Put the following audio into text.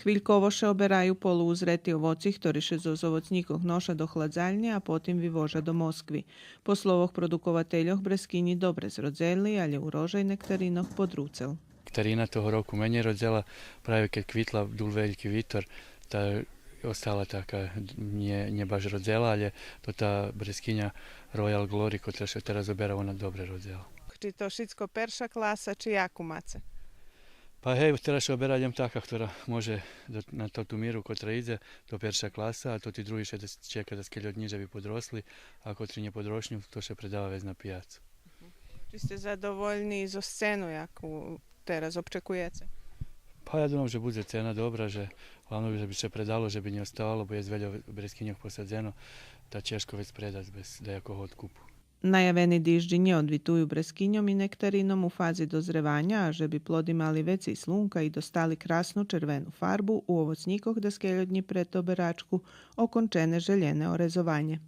Chvíľkovo še oberajú poluuzretí ovoci, ktoré še zo ovocníkoch noša do chladzalne a potom vyvoža do Moskvy. Po slovoch produkovateľoch breskini dobre zrodzeli, ale urožaj nektarinoch podrúcel. Nektarina toho roku menej rodzela, práve keď kvitla dul veľký vítr, tá ostala taká nie baš rodzela, ale to tá breskinja Royal Glory, ktorá še teraz obera, ona dobre rodzela. Či to všetko perša klasa, či jaku mace? Pa hej, teraz še oberajem taká, ktorá môže na tú míru, ktorá ide do perša klasa, a to tí druhí še čeka da skeľ od niže by podrosli, a kotri nepodrošnju, to še predáva vez na pijacu. Či ste zadovoljni zo scenu, jaku teraz očekujete? Pa ja думам, že bude cena dobra, že hlavno že by še predalo, že by ne ostalo, bo je zveľa breskinjoh posadzeno, da češko vec predať bez dajakog odkupu. Najaveni dižđinje odvituju breskinjom i nektarinom u fazi dozrevanja, a že bi plodi mali veci slunka i dostali krasnu červenu farbu, u ovocnikoh da skeljodnji pred oberačku okončene željene orezovanje.